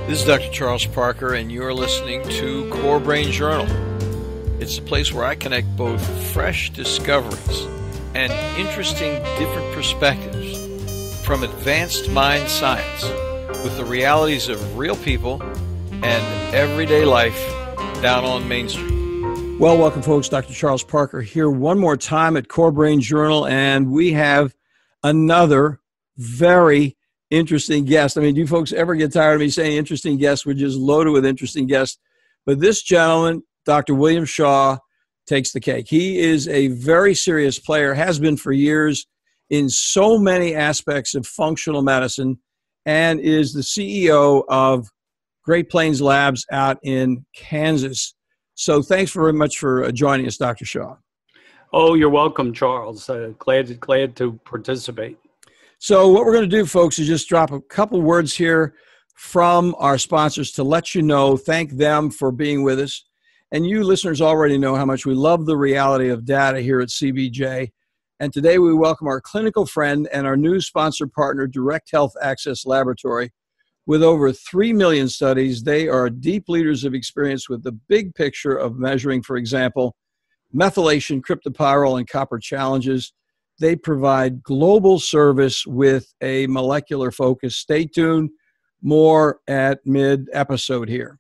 This is Dr. Charles Parker, and you're listening to Core Brain Journal. It's a place where I connect both fresh discoveries and interesting different perspectives from advanced mind science with the realities of real people and everyday life down on Main Street. Well, welcome, folks. Dr. Charles Parker here one more time at Core Brain Journal, and we have another very interesting guest. I mean, do you folks ever get tired of me saying interesting guests? We're just loaded with interesting guests. But this gentleman, Dr. William Shaw, takes the cake. He is a very serious player, has been for years in so many aspects of functional medicine, and is the CEO of Great Plains Labs out in Kansas. So thanks very much for joining us, Dr. Shaw. Oh, you're welcome, Charles. Glad to participate. So what we're going to do, folks, is just drop a couple words here from our sponsors to let you know, thank them for being with us. And you listeners already know how much we love the reality of data here at CBJ. And today we welcome our clinical friend and our new sponsor partner, Direct Health Access Laboratory. With over 3 million studies, they are deep leaders of experience with the big picture of measuring, for example, methylation, cryptopyrrole, and copper challenges. They provide global service with a molecular focus. Stay tuned, more at mid-episode here.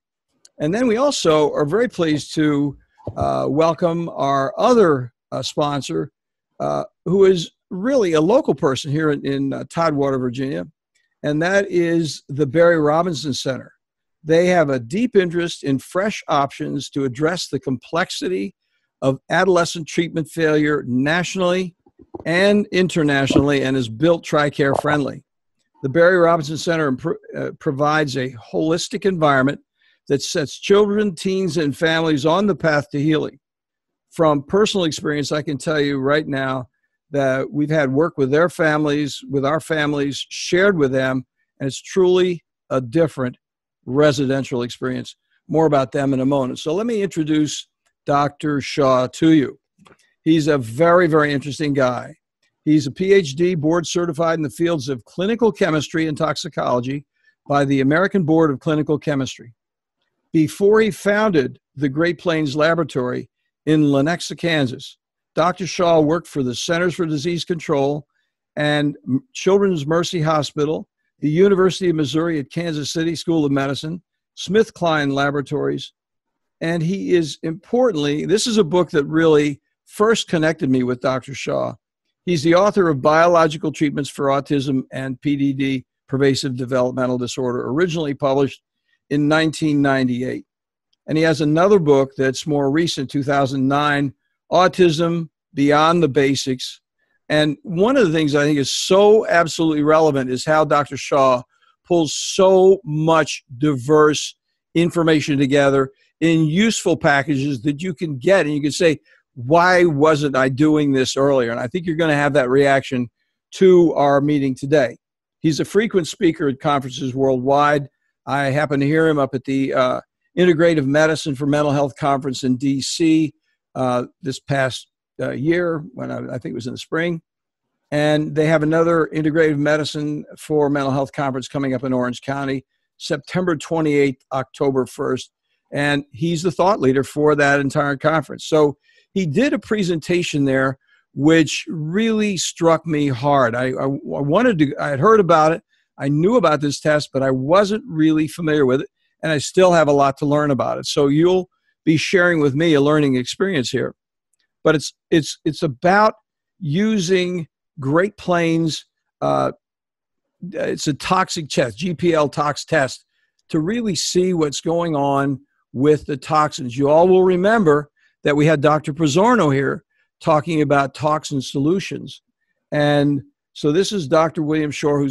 And then we also are very pleased to welcome our other sponsor, who is really a local person here in Tidewater, Virginia, and that is the Barry Robinson Center. They have a deep interest in fresh options to address the complexity of adolescent treatment failure nationally and internationally, and is built TRICARE friendly. The Barry Robinson Center provides a holistic environment that sets children, teens, and families on the path to healing. From personal experience, I can tell you right now that we've had work with their families, with our families, shared with them, and it's truly a different residential experience. More about them in a moment. So let me introduce Dr. Shaw to you. He's a very, very interesting guy. He's a Ph.D. board certified in the fields of clinical chemistry and toxicology by the American Board of Clinical Chemistry. Before he founded the Great Plains Laboratory in Lenexa, Kansas, Dr. Shaw worked for the Centers for Disease Control and Children's Mercy Hospital, the University of Missouri at Kansas City School of Medicine, Smith Kline Laboratories, and he is, importantly, this is a book that really first connected me with Dr. Shaw. He's the author of Biological Treatments for Autism and PDD, Pervasive Developmental Disorder, originally published in 1998. And he has another book that's more recent, 2009, Autism Beyond the Basics. And one of the things I think is so absolutely relevant is how Dr. Shaw pulls so much diverse information together in useful packages that you can get, and you can say, why wasn't I doing this earlier? And I think you're going to have that reaction to our meeting today. He's a frequent speaker at conferences worldwide. I happened to hear him up at the Integrative Medicine for Mental Health Conference in D.C. This past year, when I think it was in the spring. And they have another Integrative Medicine for Mental Health Conference coming up in Orange County, September 28th, October 1st. And he's the thought leader for that entire conference. So he did a presentation there, which really struck me hard. I had heard about it. I knew about this test, but I wasn't really familiar with it. And I still have a lot to learn about it. So you'll be sharing with me a learning experience here. But it's about using Great Plains, it's a toxic test, gpl-tox test, to really see what's going on with the toxins. You all will remember that we had Dr. Pizzorno here talking about toxin solutions. And so this is Dr. William Shaw,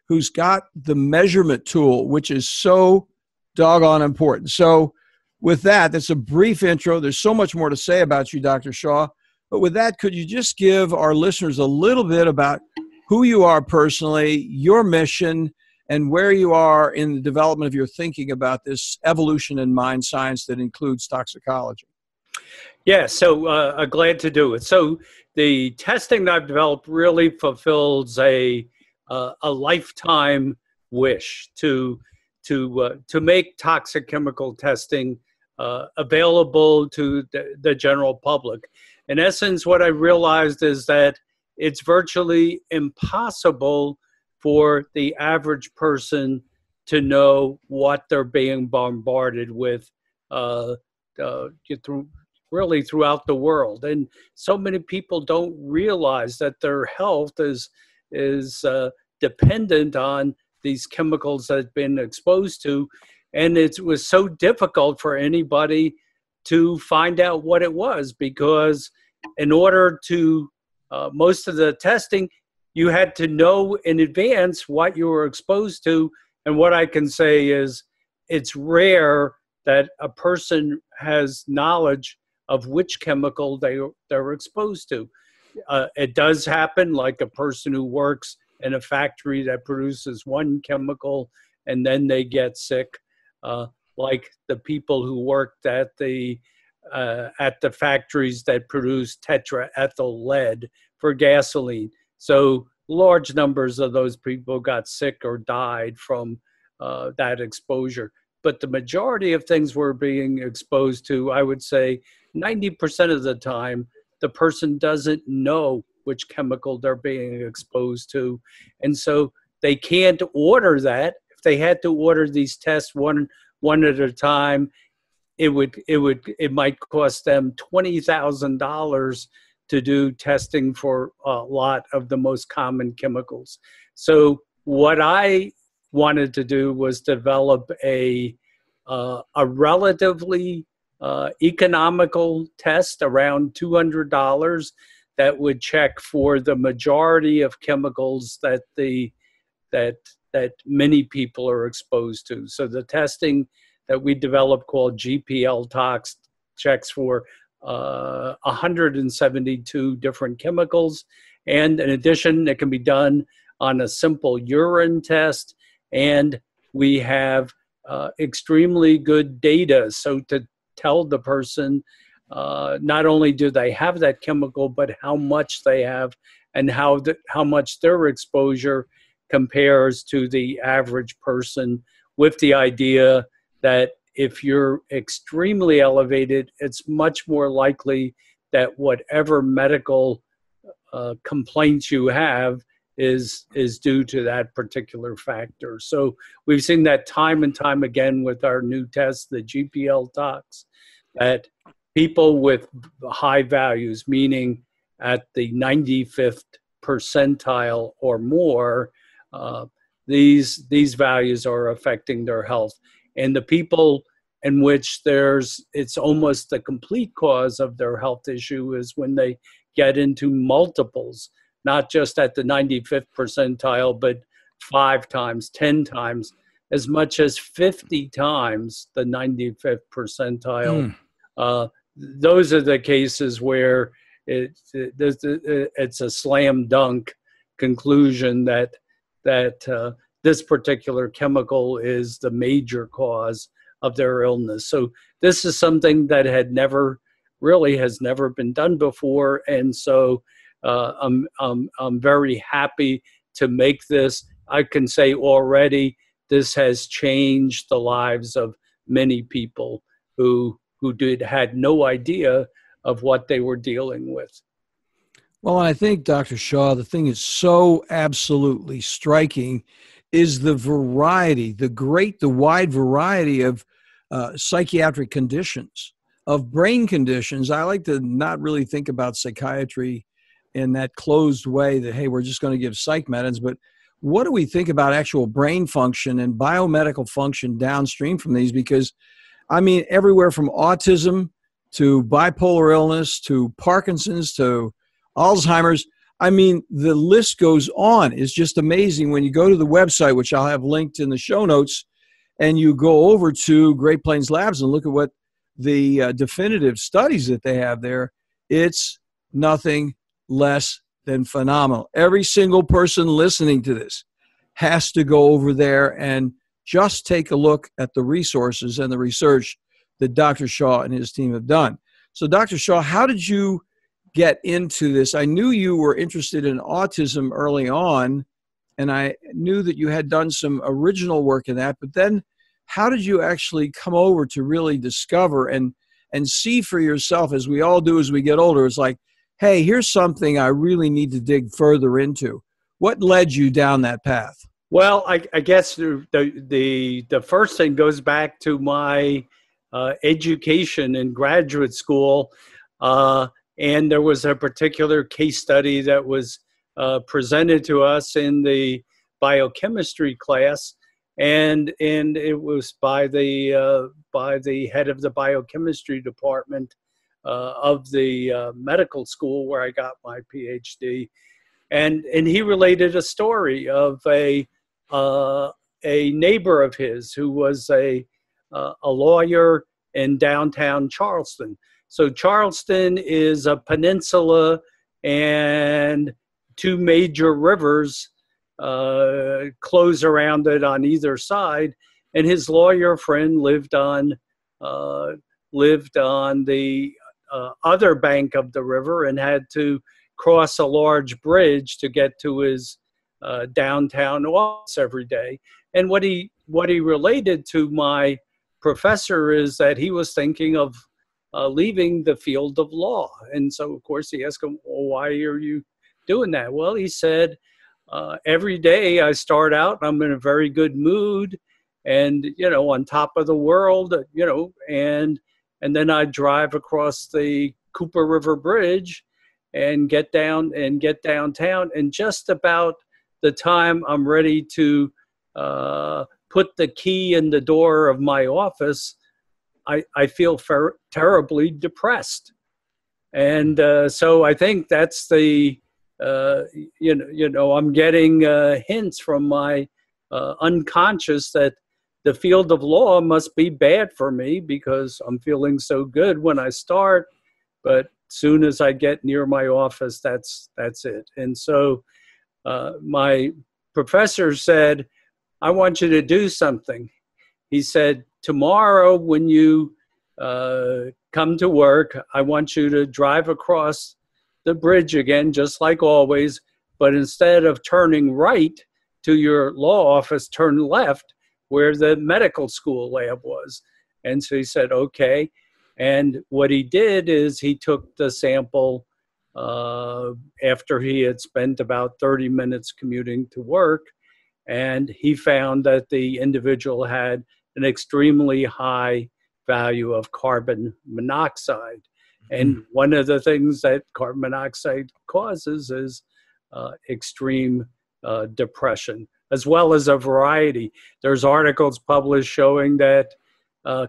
who's got the measurement tool, which is so doggone important. So with that, that's a brief intro. There's so much more to say about you, Dr. Shaw. But with that, could you just give our listeners a little bit about who you are personally, your mission, and where you are in the development of your thinking about this evolution in mind science that includes toxicology? Yeah, so glad to do it. So the testing that I've developed really fulfills a lifetime wish to to make toxic chemical testing available to the general public. In essence, what I realized is that it's virtually impossible for the average person to know what they're being bombarded with throughout the world. And so many people don't realize that their health is dependent on these chemicals that have been exposed to. And it was so difficult for anybody to find out what it was, because in order to most of the testing, you had to know in advance what you were exposed to. And what I can say is it's rare that a person has knowledge of which chemical they're exposed to. It does happen, like a person who works in a factory that produces one chemical and then they get sick, like the people who worked at the factories that produce tetraethyl lead for gasoline. So large numbers of those people got sick or died from that exposure. But the majority of things we're being exposed to, I would say 90% of the time, the person doesn't know which chemical they're being exposed to. And so they can't order that. If they had to order these tests one at a time, it might cost them $20,000 to do testing for a lot of the most common chemicals. So what I wanted to do was develop a relatively economical test around $200 that would check for the majority of chemicals that many people are exposed to. So the testing that we developed, called gpl-tox, checks for 172 different chemicals. And in addition, it can be done on a simple urine test. And we have extremely good data. So to tell the person not only do they have that chemical, but how much they have and how much their exposure compares to the average person, with the idea that if you're extremely elevated, it's much more likely that whatever medical complaints you have is due to that particular factor. So we've seen that time and time again with our new test, the gpl-tox, that people with high values, meaning at the 95th percentile or more, these values are affecting their health. And the people in which it's almost the complete cause of their health issue is when they get into multiples, not just at the 95th percentile, but 5 times, 10 times, as much as 50 times the 95th percentile. Those are the cases where it's a slam dunk conclusion that this particular chemical is the major cause of their illness. So this is something that has never been done before, and so I'm very happy to make this. I can say already this has changed the lives of many people who had no idea of what they were dealing with. Well, I think, Dr. Shaw, the thing is so absolutely striking is the variety, the wide variety of psychiatric conditions, of brain conditions. I like to not really think about psychiatry in that closed way that, hey, we're just going to give psych medicines, but what do we think about actual brain function and biomedical function downstream from these? Because, I mean, everywhere from autism to bipolar illness to Parkinson's to Alzheimer's, I mean, the list goes on. It's just amazing when you go to the website, which I'll have linked in the show notes, and you go over to Great Plains Labs and look at what the definitive studies that they have there. It's nothing less than phenomenal. Every single person listening to this has to go over there and just take a look at the resources and the research that Dr. Shaw and his team have done. So, Dr. Shaw, how did you get into this? I knew you were interested in autism early on, and I knew that you had done some original work in that, but then how did you actually come over to really discover and see for yourself, as we all do as we get older? It's like, hey, here's something I really need to dig further into. What led you down that path? Well, I guess the first thing goes back to my education in graduate school, and there was a particular case study that was presented to us in the biochemistry class, and it was by the head of the biochemistry department of the medical school where I got my Ph.D. And he related a story of a neighbor of his who was a lawyer in downtown Charleston. So Charleston is a peninsula, and two major rivers close around it on either side. And his lawyer friend lived on the other bank of the river and had to cross a large bridge to get to his downtown office every day. And what he related to my professor is that he was thinking of leaving the field of law. And so, of course, he asked him, well, why are you doing that? Well, he said, every day I start out, I'm in a very good mood and, on top of the world, and then I drive across the Cooper River Bridge and get downtown, and just about the time I'm ready to put the key in the door of my office, I feel terribly depressed. And so I think that's the, I'm getting hints from my unconscious that the field of law must be bad for me because I'm feeling so good when I start, but soon as I get near my office, that's it. And so my professor said, I want you to do something. He said, tomorrow when you come to work, I want you to drive across the bridge again, just like always, but instead of turning right to your law office, turn left where the medical school lab was. And so he said, okay. And what he did is he took the sample after he had spent about 30 minutes commuting to work, and he found that the individual had an extremely high value of carbon monoxide. And one of the things that carbon monoxide causes is extreme depression, as well as a variety. There's articles published showing that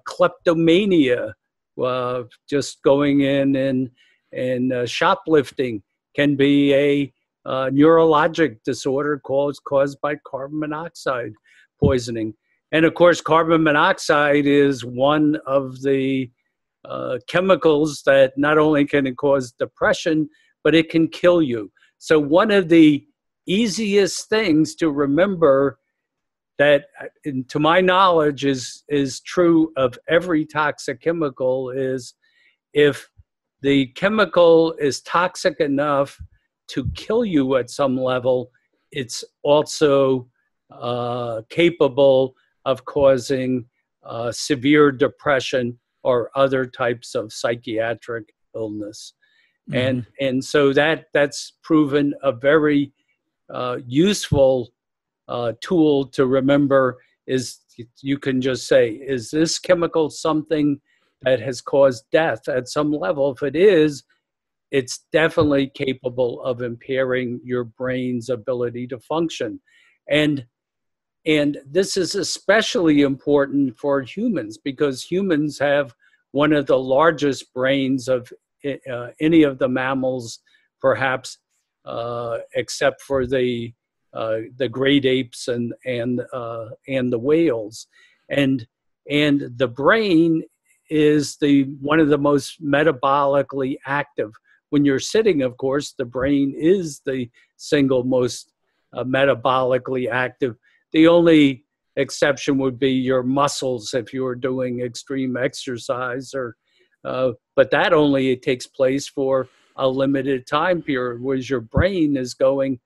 kleptomania, just going in and shoplifting, can be a neurologic disorder caused by carbon monoxide poisoning. And of course, carbon monoxide is one of the chemicals that not only can it cause depression, but it can kill you. So one of the easiest things to remember that, to my knowledge, is true of every toxic chemical is if the chemical is toxic enough to kill you at some level, it's also capable of causing severe depression or other types of psychiatric illness. Mm-hmm. And so that's proven a very useful tool to remember. Is you can just say, is this chemical something that has caused death at some level? If it is, it's definitely capable of impairing your brain's ability to function. And this is especially important for humans because humans have one of the largest brains of any of the mammals, perhaps, except for the great apes and the whales. And the brain is one of the most metabolically active. When you're sitting, of course, the brain is the single most metabolically active. The only exception would be your muscles if you were doing extreme exercise, but that only takes place for a limited time period, whereas your brain is going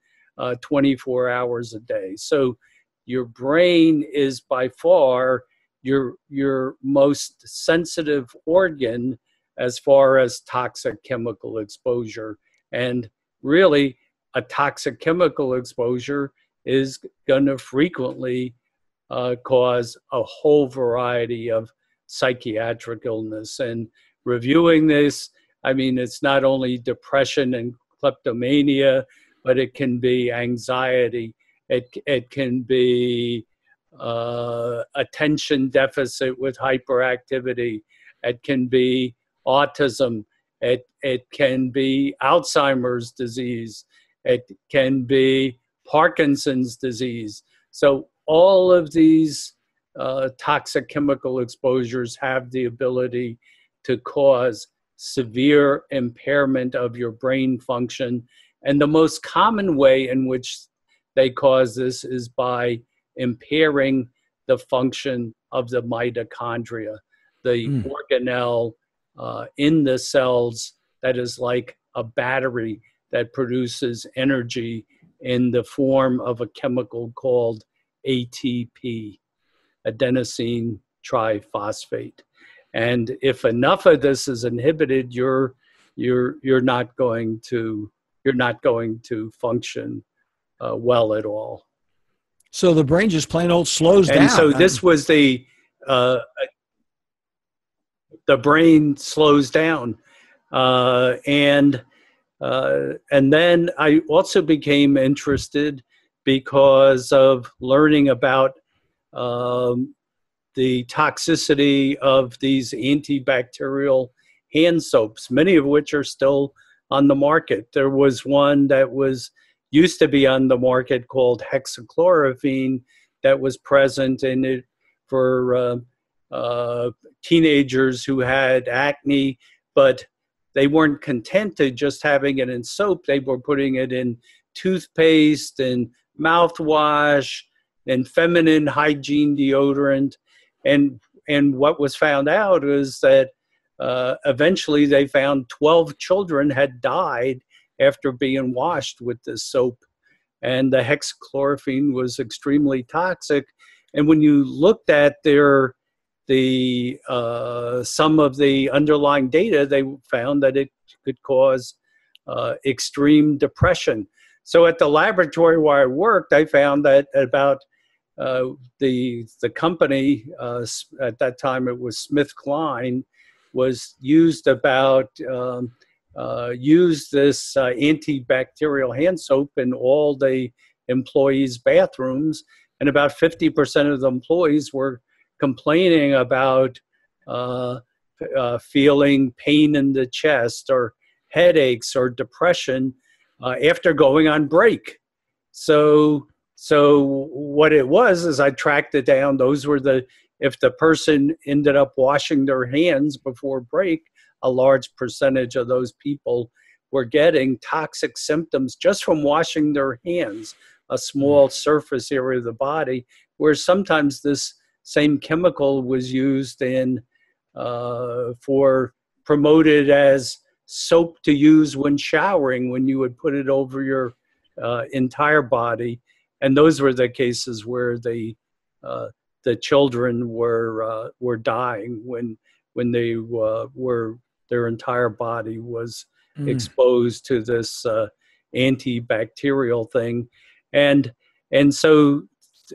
24 hours a day. So your brain is by far your most sensitive organ as far as toxic chemical exposure. And really, a toxic chemical exposure is going to frequently cause a whole variety of psychiatric illness. And reviewing this, I mean, it's not only depression and kleptomania, but it can be anxiety. It can be attention deficit with hyperactivity. It can be autism. It can be Alzheimer's disease. It can be Parkinson's disease. So all of these toxic chemical exposures have the ability to cause severe impairment of your brain function. And the most common way in which they cause this is by impairing the function of the mitochondria, the organelle in the cells that is like a battery that produces energy in the form of a chemical called ATP, adenosine triphosphate. And if enough of this is inhibited, you're not going to function well at all. So the brain just plain old slows down. And so this was the brain slows down, and then I also became interested because of learning about the toxicity of these antibacterial hand soaps, many of which are still on the market. There was one that used to be on the market called hexachlorophene that was present in it for teenagers who had acne, but they weren't content to just having it in soap. They were putting it in toothpaste and mouthwash and feminine hygiene deodorant. And what was found out was that eventually they found 12 children had died after being washed with this soap. And the hexachlorophene was extremely toxic. And when you looked at some of the underlying data, they found that it could cause extreme depression. So at the laboratory where I worked, I found that about the company, at that time it was Smith Kline, used this antibacterial hand soap in all the employees' bathrooms, and about 50% of the employees were complaining about feeling pain in the chest or headaches or depression after going on break. So what it was is I tracked it down. Those were if the person ended up washing their hands before break, a large percentage of those people were getting toxic symptoms just from washing their hands, a small surface area of the body, where sometimes this same chemical was used promoted as soap to use when showering, when you would put it over your entire body. And those were the cases where the children were dying when their entire body was exposed to this antibacterial thing. And so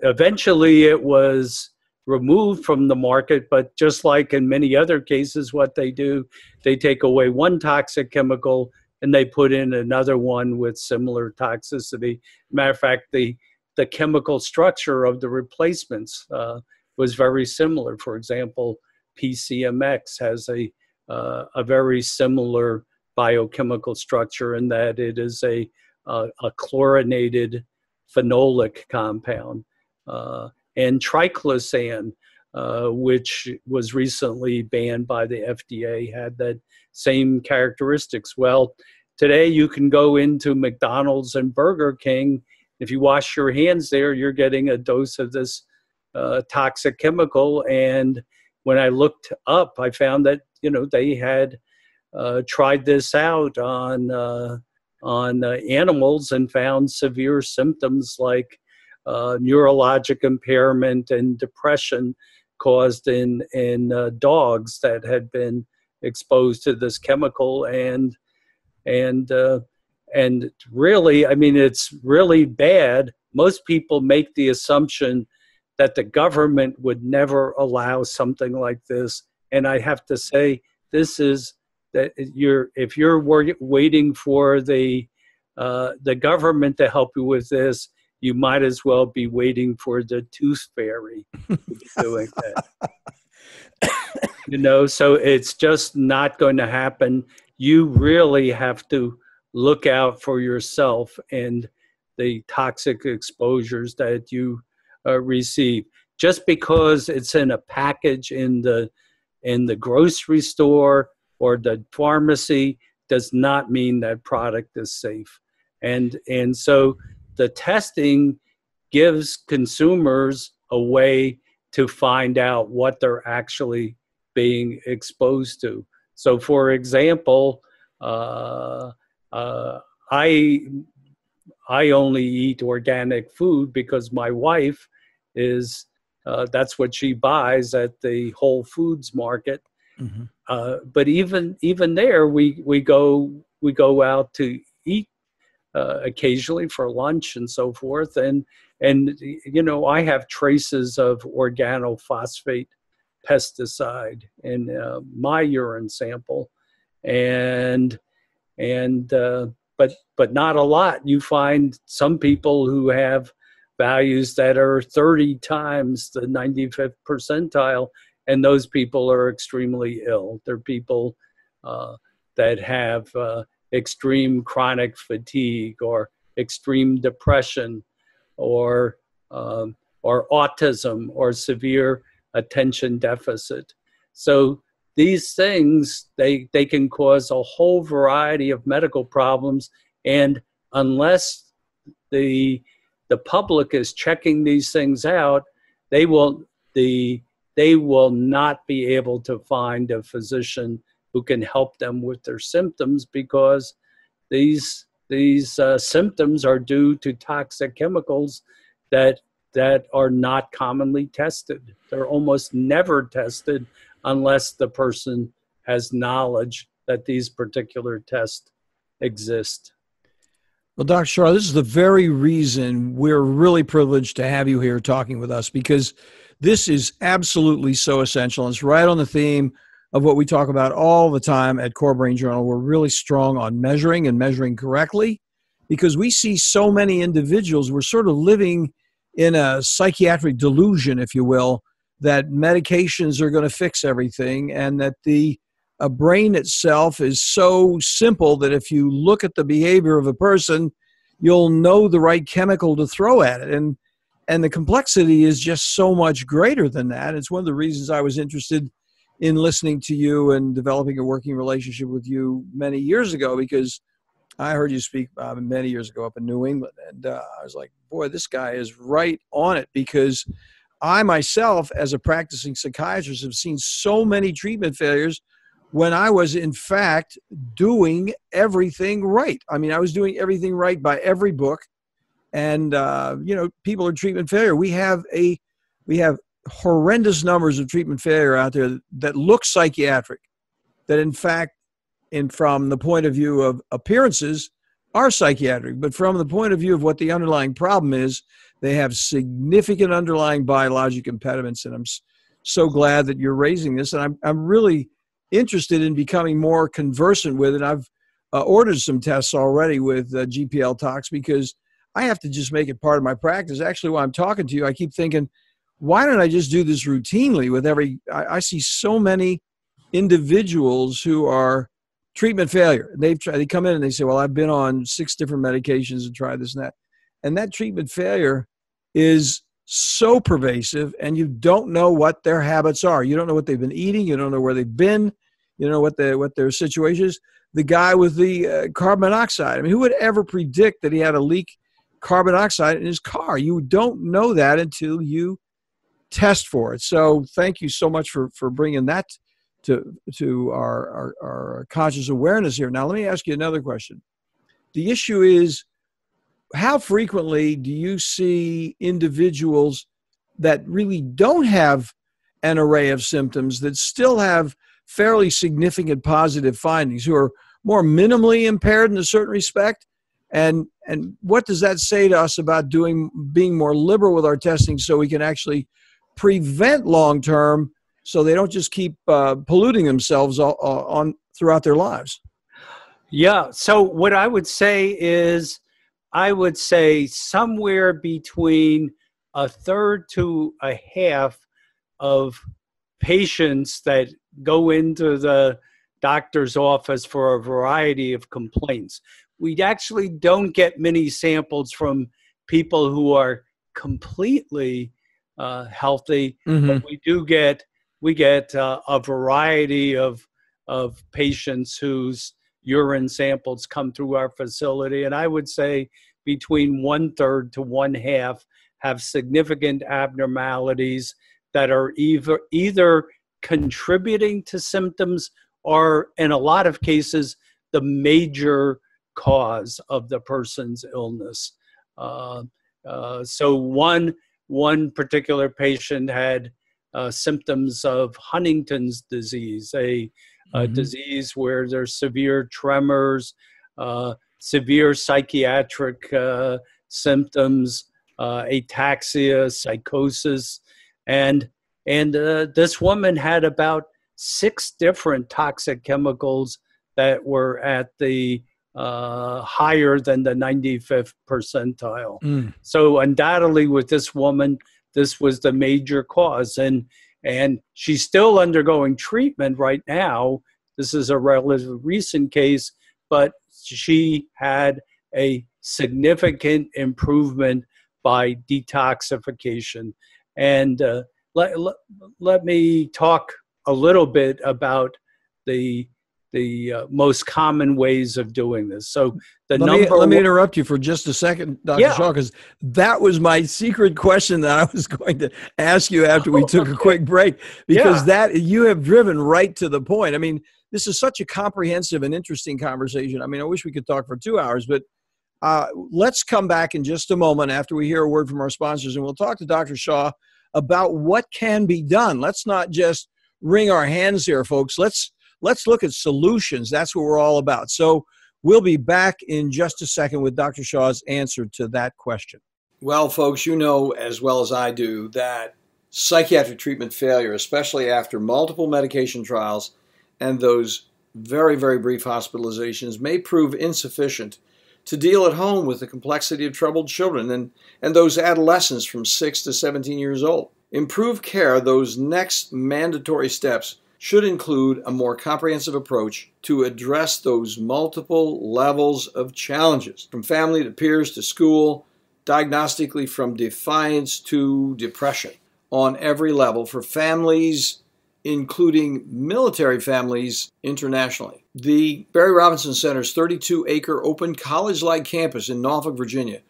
eventually it was removed from the market, but just like in many other cases, what they do, they take away one toxic chemical and they put in another one with similar toxicity. Matter of fact, the chemical structure of the replacements was very similar. For example, PCMX has a very similar biochemical structure in that it is a chlorinated phenolic compound. And triclosan, which was recently banned by the FDA, had that same characteristics. Well, today you can go into McDonald's and Burger King. If you wash your hands there, you're getting a dose of this toxic chemical. And when I looked up, I found that they had tried this out on animals and found severe symptoms like neurologic impairment and depression caused in dogs that had been exposed to this chemical, and really, I mean, it's really bad. Most people make the assumption that the government would never allow something like this, and I have to say, this is that if you're waiting for the government to help you with this, you might as well be waiting for the tooth fairy to be doing that. So it's just not going to happen. You really have to look out for yourself and the toxic exposures that you receive. Just because it's in a package in the grocery store or the pharmacy does not mean that product is safe. And so the testing gives consumers a way to find out what they're actually being exposed to. So, for example, I only eat organic food because my wife is that's what she buys at the Whole Foods market. Mm-hmm. But even there, we go out to eat occasionally for lunch and so forth, and I have traces of organophosphate pesticide in my urine sample, but not a lot. You find some people who have values that are 30 times the 95th percentile, and those people are extremely ill. They're people that have extreme chronic fatigue or extreme depression or autism or severe attention deficit. So these things, they can cause a whole variety of medical problems, and unless the public is checking these things out, they will not be able to find a physician who can help them with their symptoms, because these symptoms are due to toxic chemicals that are not commonly tested. They're almost never tested unless the person has knowledge that these particular tests exist. Well, Dr. Shaw, this is the very reason we're really privileged to have you here talking with us, because this is absolutely so essential. It's right on the theme of what we talk about all the time at Core Brain Journal. We're really strong on measuring and measuring correctly, because we see so many individuals, we're sort of living in a psychiatric delusion, if you will, that medications are going to fix everything, and that the brain itself is so simple that if you look at the behavior of a person, you'll know the right chemical to throw at it. And the complexity is just so much greater than that. It's one of the reasons I was interested in listening to you and developing a working relationship with you many years ago, because I heard you speak many years ago up in New England, and I was like, boy, this guy is right on it, because I myself, as a practicing psychiatrist, have seen so many treatment failures when I was, in fact, doing everything right. I mean, I was doing everything right by every book, and people are treatment failure. We have horrendous numbers of treatment failure out there that look psychiatric, that in fact, from the point of view of appearances, are psychiatric, but from the point of view of what the underlying problem is, they have significant underlying biologic impediments. And I'm so glad that you're raising this, and I'm really interested in becoming more conversant with it. I've ordered some tests already with gpl-tox, because I have to just make it part of my practice. Actually, while I'm talking to you, I keep thinking, why don't I just do this routinely with I see so many individuals who are treatment failure. They come in and they say, well, I've been on 6 different medications and tried this and that. And that treatment failure is so pervasive, and you don't know what their habits are. You don't know what they've been eating. You don't know where they've been. You don't know what their situation is. The guy with the carbon monoxide. I mean, who would ever predict that he had a leak carbon dioxide in his car? You don't know that until you test for it. So thank you so much for bringing that to our conscious awareness here. Now, let me ask you another question. The issue is, how frequently do you see individuals that really don't have an array of symptoms that still have fairly significant positive findings, who are more minimally impaired in a certain respect? And what does that say to us about being more liberal with our testing so we can actually prevent long-term, so they don't just keep polluting themselves on throughout their lives? Yeah. So what I would say is, I would say somewhere between a third to a half of patients that go into the doctor's office for a variety of complaints. We actually don't get many samples from people who are completely healthy, but we get a variety of patients whose urine samples come through our facility, and I would say between 1/3 to 1/2 have significant abnormalities that are either contributing to symptoms or, in a lot of cases, the major cause of the person's illness. So one particular patient had symptoms of Huntington's disease, a disease where there's severe tremors, severe psychiatric symptoms, ataxia, psychosis, and this woman had about 6 different toxic chemicals that were at the higher than the 95th percentile. So undoubtedly with this woman, this was the major cause. And she's still undergoing treatment right now. This is a relatively recent case, but she had a significant improvement by detoxification. And let me talk a little bit about the most common ways of doing this. So let me interrupt you for just a second, Dr. Shaw, because that was my secret question that I was going to ask you after we took a quick break, because that you have driven right to the point. I mean, this is such a comprehensive and interesting conversation. I mean, I wish we could talk for 2 hours, but let's come back in just a moment after we hear a word from our sponsors, and we'll talk to Dr. Shaw about what can be done. Let's not just wring our hands here, folks. Let's look at solutions. That's what we're all about. So we'll be back in just a second with Dr. Shaw's answer to that question. Well, folks, you know as well as I do that psychiatric treatment failure, especially after multiple medication trials and those very, very brief hospitalizations, may prove insufficient to deal at home with the complexity of troubled children and those adolescents from 6 to 17 years old. Improved care, those next mandatory steps, should include a more comprehensive approach to address those multiple levels of challenges, from family to peers to school, diagnostically from defiance to depression, on every level for families, including military families internationally. The Barry Robinson Center's 32-acre open college-like campus in Norfolk, Virginia,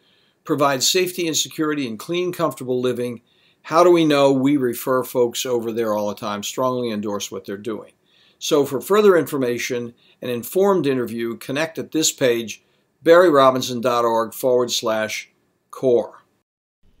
provides safety and security and clean, comfortable living. How do we know? We refer folks over there all the time, strongly endorse what they're doing. So for further information, an informed interview, connect at this page, barryrobinson.org/core.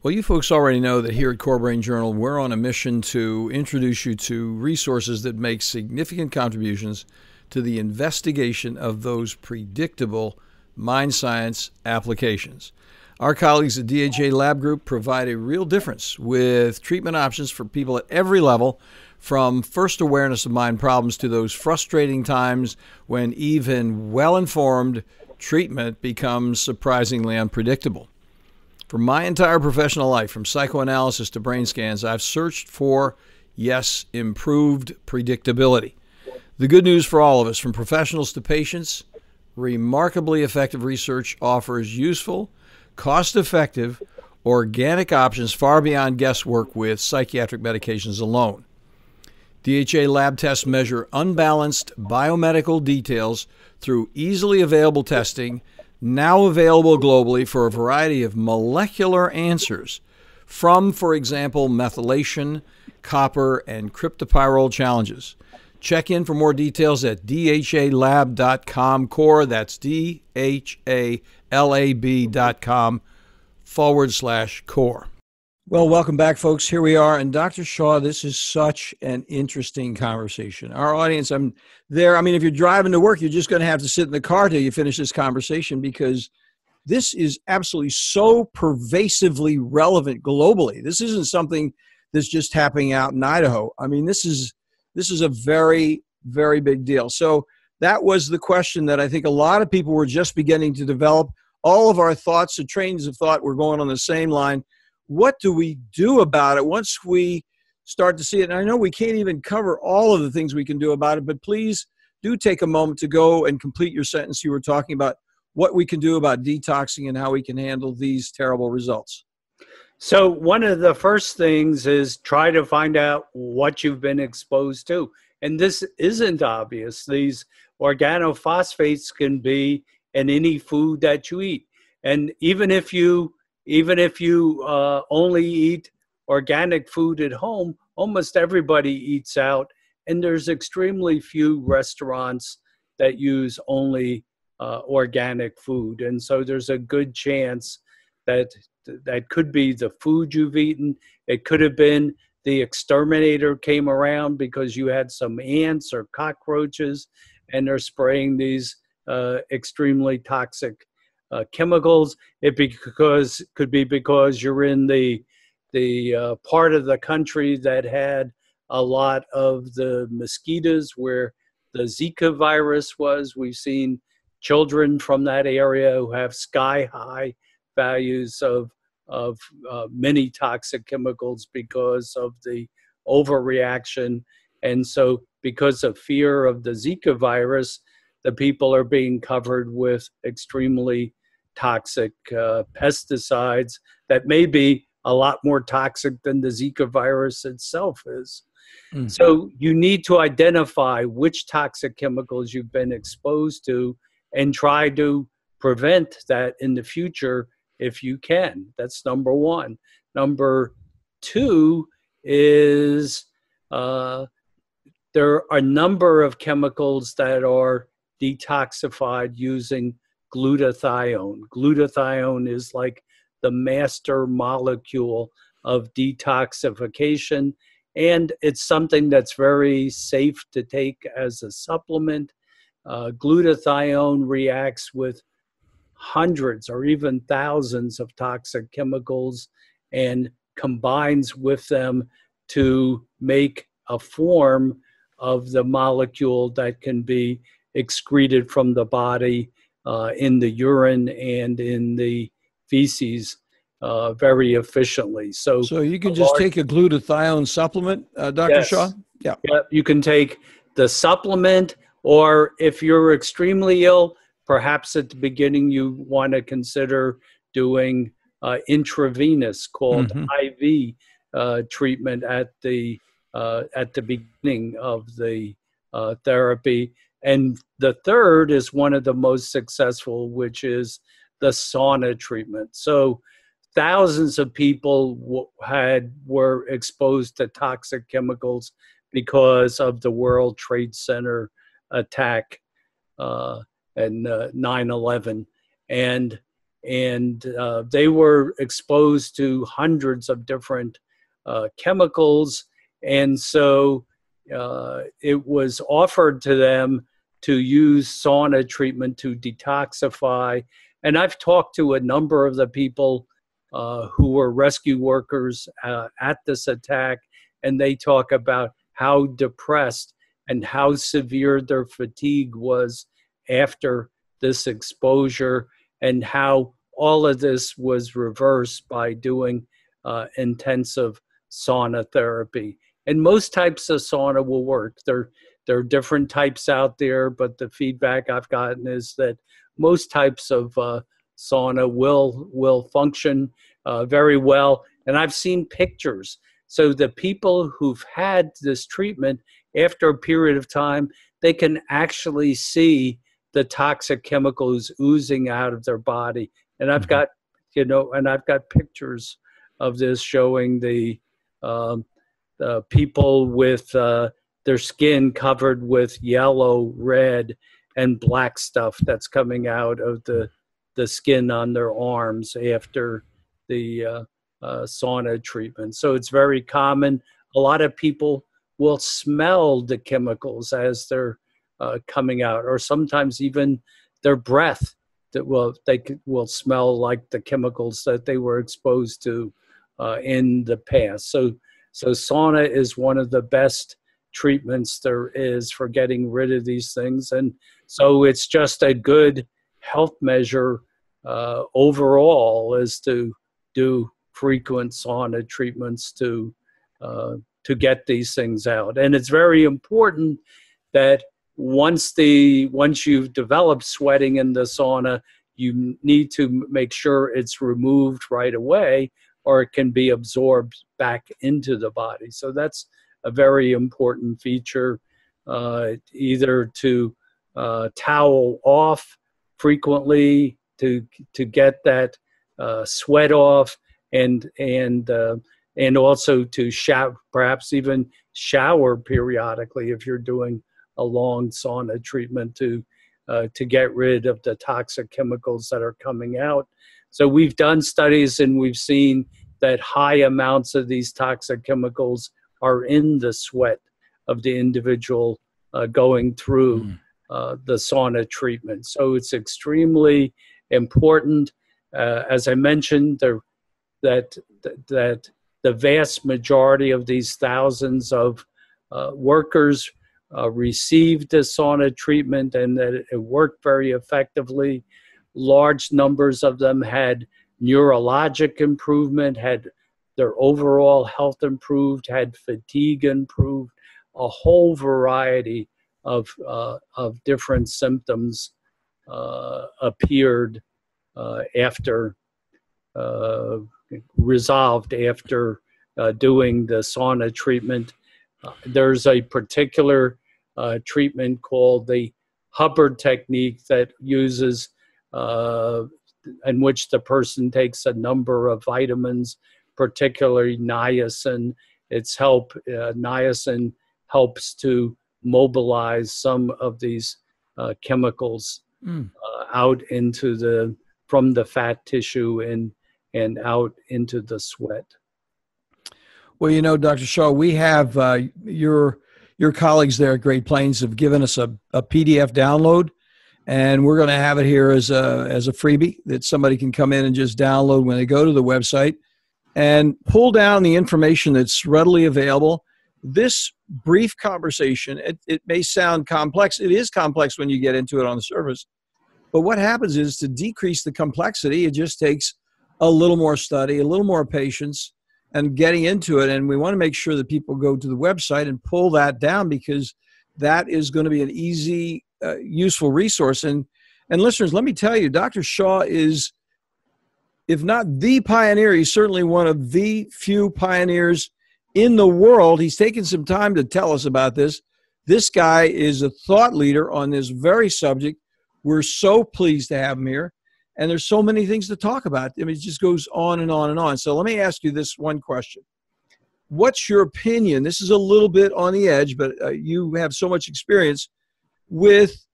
Well, you folks already know that here at Core Brain Journal, we're on a mission to introduce you to resources that make significant contributions to the investigation of those predictable mind science applications. Our colleagues at DHA Lab Group provide a real difference with treatment options for people at every level, from first awareness of mind problems to those frustrating times when even well-informed treatment becomes surprisingly unpredictable. For my entire professional life, from psychoanalysis to brain scans, I've searched for, yes, improved predictability. The good news for all of us, from professionals to patients, remarkably effective research offers useful, cost-effective, organic options far beyond guesswork with psychiatric medications alone. DHA lab tests measure unbalanced biomedical details through easily available testing, now available globally for a variety of molecular answers from, for example, methylation, copper, and cryptopyrrole challenges. Check in for more details at dhalab.com core. That's dhalab.com/core. Well, welcome back, folks. Here we are. And Dr. Shaw, this is such an interesting conversation. Our audience, I'm there. I mean, if you're driving to work, you're just going to have to sit in the car till you finish this conversation, because this is absolutely so pervasively relevant globally. This isn't something that's just happening out in Idaho. I mean, this is a very, very big deal. So that was the question that I think a lot of people were just beginning to develop. All of our thoughts and trains of thought were going on the same line. What do we do about it once we start to see it? And I know we can't even cover all of the things we can do about it, but please do take a moment to go and complete your sentence. You were talking about what we can do about detoxing and how we can handle these terrible results. So one of the first things is try to find out what you've been exposed to. And this isn't obvious. These organophosphates can be in any food that you eat. And even if you only eat organic food at home, almost everybody eats out. And there's extremely few restaurants that use only organic food. And so there's a good chance that could be the food you've eaten. It could have been the exterminator came around because you had some ants or cockroaches and they're spraying these extremely toxic chemicals. Could be because you're in the part of the country that had a lot of the mosquitoes where the Zika virus was. We've seen children from that area who have sky-high values of many toxic chemicals because of the overreaction. And so because of fear of the Zika virus, the people are being covered with extremely toxic pesticides that may be a lot more toxic than the Zika virus itself is. Mm-hmm. So you need to identify which toxic chemicals you've been exposed to and try to prevent that in the future if you can. That's number one. Number two is there are a number of chemicals that are detoxified using glutathione. Glutathione is like the master molecule of detoxification, and it's something that's very safe to take as a supplement. Glutathione reacts with hundreds or even thousands of toxic chemicals and combines with them to make a form of the molecule that can be excreted from the body in the urine and in the feces very efficiently. So you can just take a glutathione supplement, Dr. Yes. Shaw? Yeah. You can take the supplement, or if you're extremely ill, perhaps at the beginning you want to consider doing intravenous called IV treatment at the beginning of the therapy. And the third is one of the most successful, which is the sauna treatment. So thousands of people were exposed to toxic chemicals because of the World Trade Center attack and 9/11, and they were exposed to hundreds of different chemicals, and so it was offered to them to use sauna treatment to detoxify. And I've talked to a number of the people who were rescue workers at this attack, and they talk about how depressed and how severe their fatigue was after this exposure, and how all of this was reversed by doing intensive sauna therapy. And most types of sauna will work. There are different types out there, but the feedback I've gotten is that most types of sauna will function very well. And I've seen pictures. So the people who've had this treatment, after a period of time, they can actually see the toxic chemicals oozing out of their body. And I've got, I've got pictures of this showing the people with their skin covered with yellow, red, and black stuff that's coming out of the skin on their arms after the sauna treatment. So it's very common. A lot of people will smell the chemicals as they're coming out, or sometimes even their breath that will smell like the chemicals that they were exposed to in the past. So sauna is one of the best treatments there is for getting rid of these things. And so it's just a good health measure overall, is to do frequent sauna treatments to get these things out. And it's very important that once you've developed sweating in the sauna, you need to make sure it's removed right away, or it can be absorbed back into the body. So that's a very important feature, either to towel off frequently to get that sweat off, and also to shower, perhaps even shower periodically if you're doing a long sauna treatment to get rid of the toxic chemicals that are coming out. So we've done studies and we've seen that high amounts of these toxic chemicals are in the sweat of the individual going through the sauna treatment. So it's extremely important, as I mentioned, that the vast majority of these thousands of workers received the sauna treatment, and that it worked very effectively. Large numbers of them had neurologic improvement, had their overall health improved, had fatigue improved, a whole variety of different symptoms appeared after resolved after doing the sauna treatment. There's a particular treatment called the Hubbard Technique that uses in which the person takes a number of vitamins, particularly niacin. Niacin helps to mobilize some of these chemicals out into from the fat tissue and out into the sweat. Well, Dr. Shaw, we have your colleagues there at Great Plains have given us a PDF download, and we're going to have it here as a freebie that somebody can come in and just download when they go to the website and pull down the information that's readily available. This brief conversation, it may sound complex. It is complex when you get into it on the surface. But what happens is, to decrease the complexity, it just takes a little more study, a little more patience, and getting into it. And we want to make sure that people go to the website and pull that down, because that is going to be an easy, useful resource. And listeners, let me tell you, Dr. Shaw is, if not the pioneer, he's certainly one of the few pioneers in the world. He's taken some time to tell us about this. This guy is a thought leader on this very subject. We're so pleased to have him here. And there's so many things to talk about. I mean, it just goes on and on and on. So let me ask you this one question. What's your opinion? This is a little bit on the edge, but you have so much experience with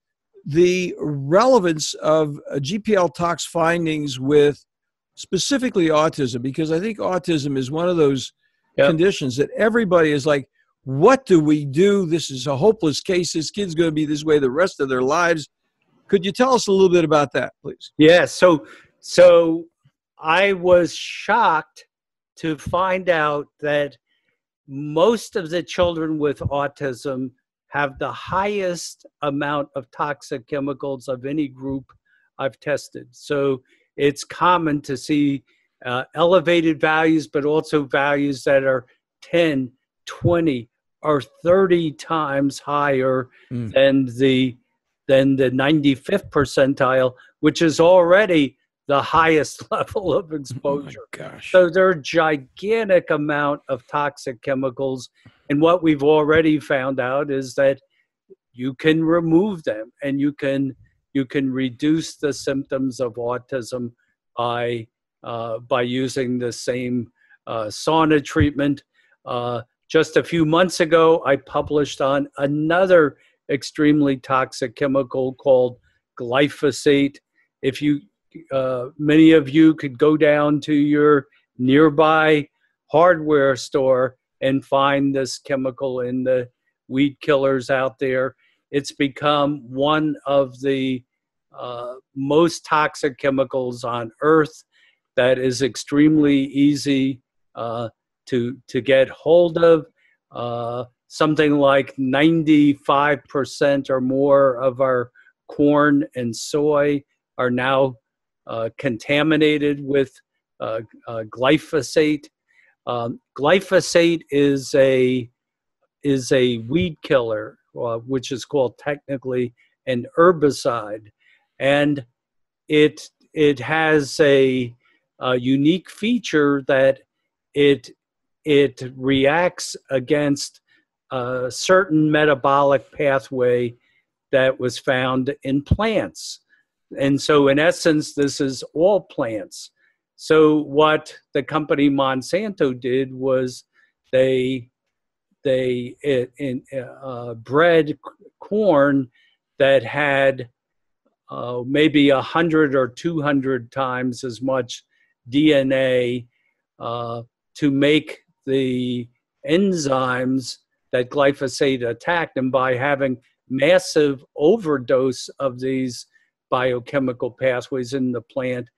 the relevance of gpl-tox findings with specifically autism, because I think autism is one of those conditions that everybody is like, what do we do? This is a hopeless case. This kid's going to be this way the rest of their lives. Could you tell us a little bit about that, please? Yeah, so I was shocked to find out that most of the children with autism have the highest amount of toxic chemicals of any group I've tested. So it's common to see elevated values, but also values that are 10, 20, or 30 times higher than the 95th percentile, which is already the highest level of exposure. Oh my gosh. So there are a gigantic amount of toxic chemicals. And what we've already found out is that you can remove them, and you can reduce the symptoms of autism by using the same sauna treatment. Just a few months ago, I published on another extremely toxic chemical called glyphosate. If you, many of you could go down to your nearby hardware store and find this chemical in the weed killers out there. It's become one of the most toxic chemicals on Earth that is extremely easy to get hold of. Something like 95% or more of our corn and soy are now contaminated with glyphosate. Glyphosate is a weed killer, which is called technically an herbicide, and it has a unique feature that it reacts against a certain metabolic pathway that was found in plants. And so in essence, this is all plants. So what the company Monsanto did was they bred corn that had maybe 100 or 200 times as much DNA to make the enzymes that glyphosate attacked. And by having massive overdose of these biochemical pathways in the plant,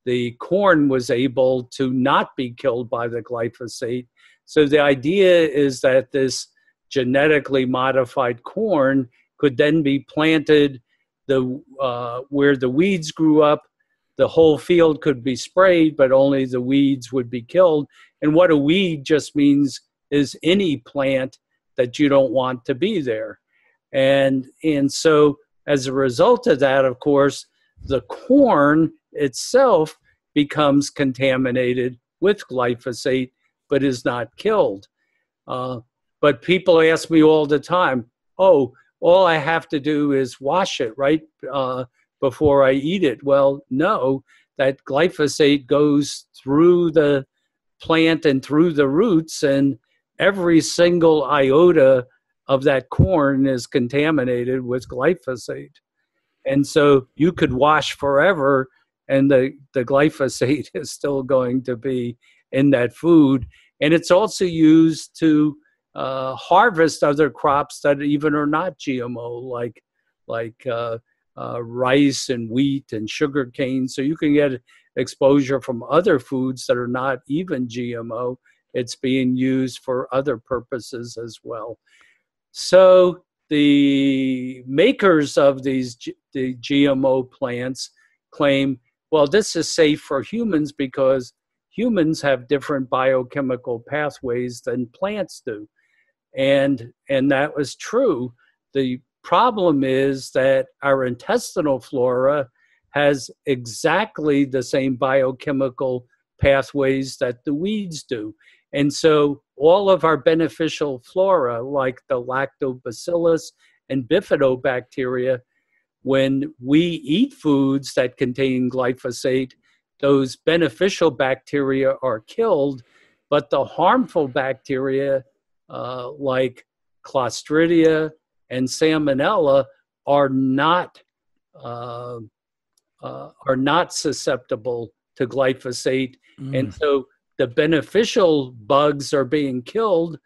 the corn was able to not be killed by the glyphosate. So the idea is that this genetically modified corn could then be planted where the weeds grew up. The whole field could be sprayed, but only the weeds would be killed. And what a weed just means is any plant that you don't want to be there. And so as a result of that, of course, the corn itself becomes contaminated with glyphosate, but is not killed. But people ask me all the time, oh, all I have to do is wash it, right, before I eat it. Well, no, that glyphosate goes through the plant and through the roots, and every single iota of that corn is contaminated with glyphosate. And so you could wash forever, and the glyphosate is still going to be in that food. And it's also used to harvest other crops that even are not GMO, like rice and wheat and sugar cane. So you can get exposure from other foods that are not even GMO. It's being used for other purposes as well. So the makers of the GMO plants claim, well, this is safe for humans because humans have different biochemical pathways than plants do. And that was true. The problem is that our intestinal flora has exactly the same biochemical pathways that the weeds do. And so all of our beneficial flora, like the lactobacillus and bifidobacteria, when we eat foods that contain glyphosate, those beneficial bacteria are killed, but the harmful bacteria like Clostridia and Salmonella are not susceptible to glyphosate. And so the beneficial bugs are being killed,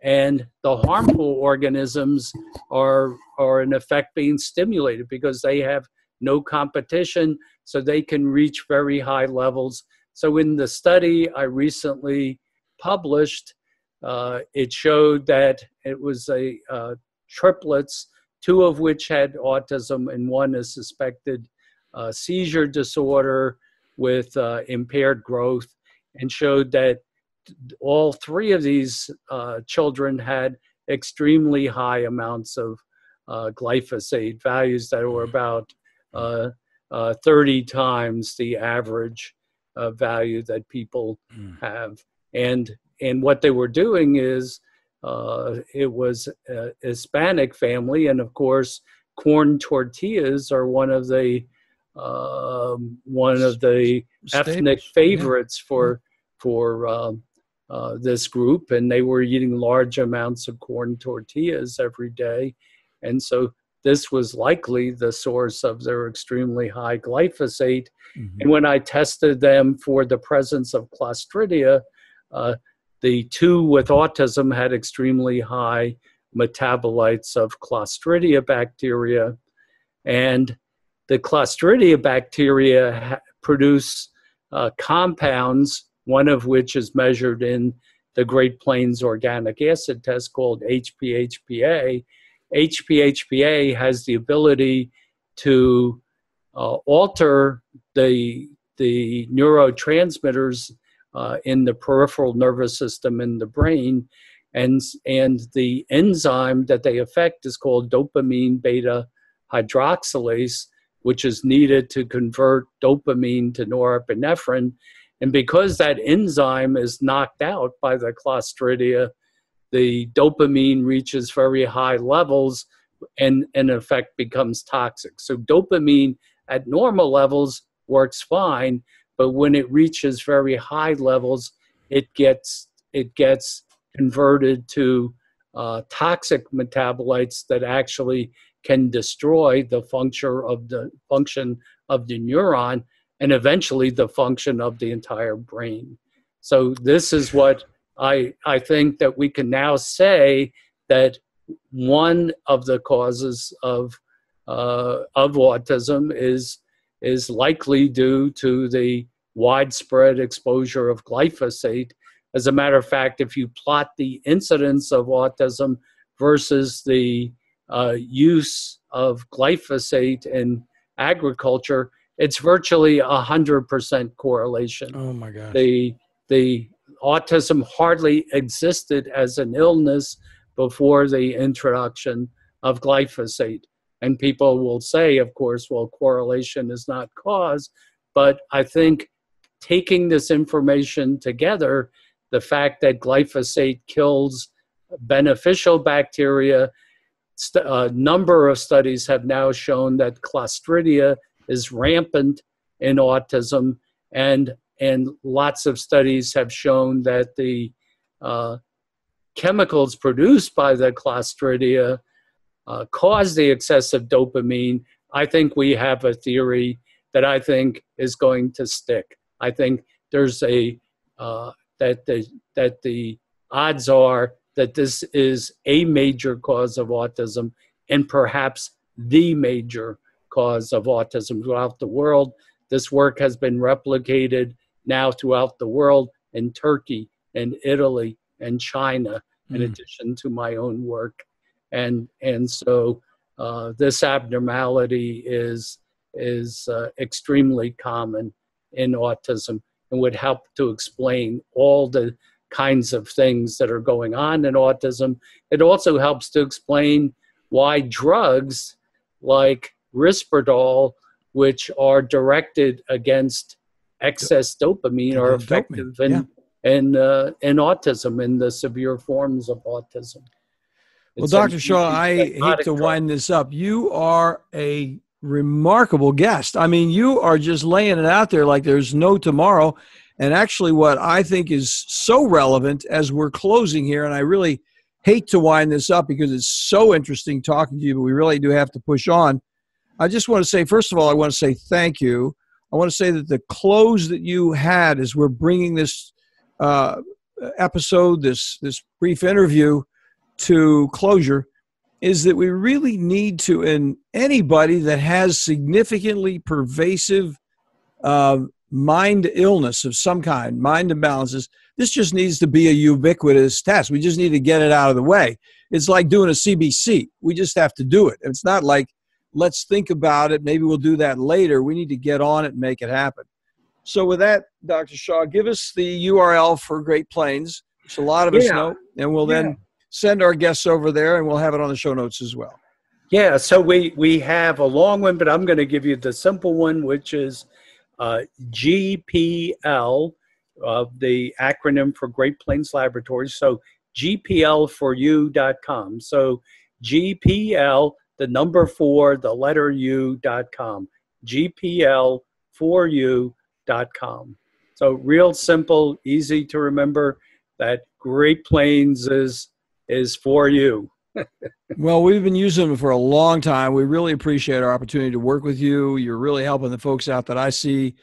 and the harmful organisms are in effect being stimulated because they have no competition, so they can reach very high levels. So in the study I recently published, it showed that it was triplets, two of which had autism and one is suspected seizure disorder with impaired growth, and showed that all three of these children had extremely high amounts of glyphosate, values that were about 30 times the average value that people have. And what they were doing is, it was a Hispanic family, and of course, corn tortillas are one of the ethnic favorites for this group, and they were eating large amounts of corn tortillas every day. And so this was likely the source of their extremely high glyphosate. Mm-hmm. And when I tested them for the presence of Clostridia, the two with autism had extremely high metabolites of Clostridia bacteria. And the Clostridia bacteria produce compounds, one of which is measured in the Great Plains Organic Acid Test called HPHPA. HPHPA has the ability to alter the neurotransmitters in the peripheral nervous system in the brain, and the enzyme that they affect is called dopamine beta hydroxylase, which is needed to convert dopamine to norepinephrine. And because that enzyme is knocked out by the Clostridia, the dopamine reaches very high levels and in effect becomes toxic. So dopamine at normal levels works fine, but when it reaches very high levels, it gets converted to toxic metabolites that actually can destroy the function of the neuron and eventually the function of the entire brain. So this is what I think that we can now say, that one of the causes of autism is likely due to the widespread exposure of glyphosate. As a matter of fact, if you plot the incidence of autism versus the use of glyphosate in agriculture, it's virtually 100% correlation. Oh my gosh. The autism hardly existed as an illness before the introduction of glyphosate. And people will say, of course, well, correlation is not cause. But I think taking this information together, the fact that glyphosate kills beneficial bacteria, a number of studies have now shown that Clostridia is rampant in autism, and lots of studies have shown that the chemicals produced by the Clostridia cause the excessive dopamine. I think we have a theory that I think is going to stick. I think there's that the odds are that this is a major cause of autism, and perhaps the major cause of autism throughout the world. This work has been replicated now throughout the world, in Turkey and Italy and China, in addition to my own work. And so this abnormality is extremely common in autism, and would help to explain all the kinds of things that are going on in autism. It also helps to explain why drugs like Risperdal, which are directed against excess dopamine, are effective in autism, in the severe forms of autism. Well, Dr. Shaw, I hate to wind this up. You are a remarkable guest. I mean, you are just laying it out there like there's no tomorrow. And actually, what I think is so relevant as we're closing here, and I really hate to wind this up because it's so interesting talking to you, but we really do have to push on. I just want to say, first of all, I want to say thank you. I want to say that the close that you had as we're bringing this episode, this brief interview to closure, is that we really need to, in anybody that has significantly pervasive mind illness of some kind, mind imbalances, this just needs to be a ubiquitous test. We just need to get it out of the way. It's like doing a CBC. We just have to do it. It's not like, let's think about it, maybe we'll do that later. We need to get on it and make it happen. So with that, Dr. Shaw, give us the URL for Great Plains, which a lot of us know, and we'll then send our guests over there, and we'll have it on the show notes as well. Yeah, so we have a long one, but I'm going to give you the simple one, which is GPL, the acronym for Great Plains Laboratories. So gpl4u.com. So GPL, the number 4, the letter U.com. gpl4u.com. So real simple, easy to remember, that Great Plains is for you. Well, we've been using them for a long time. We really appreciate our opportunity to work with you. You're really helping the folks out that I see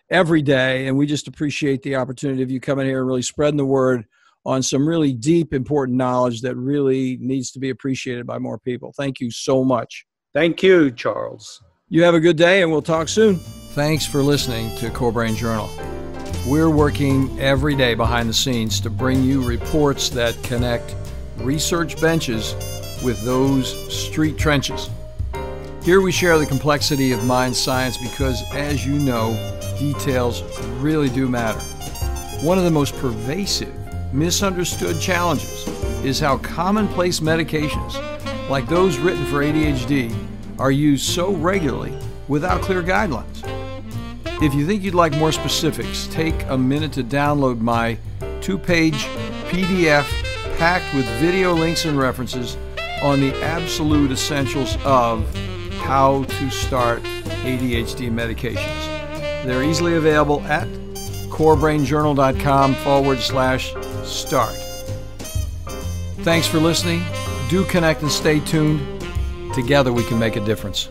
every day, and we just appreciate the opportunity of you coming here and really spreading the word on some really deep, important knowledge that really needs to be appreciated by more people. Thank you so much. Thank you, Charles. You have a good day, and we'll talk soon. Thanks for listening to Core Brain Journal. We're working every day behind the scenes to bring you reports that connect research benches with those street trenches. Here we share the complexity of mind science because, as you know, details really do matter. One of the most pervasive, misunderstood challenges is how commonplace medications, like those written for ADHD, are used so regularly without clear guidelines. If you think you'd like more specifics, take a minute to download my 2-page PDF packed with video links and references on the absolute essentials of how to start ADHD medications. They're easily available at corebrainjournal.com/start. Thanks for listening. Do connect and stay tuned. Together we can make a difference.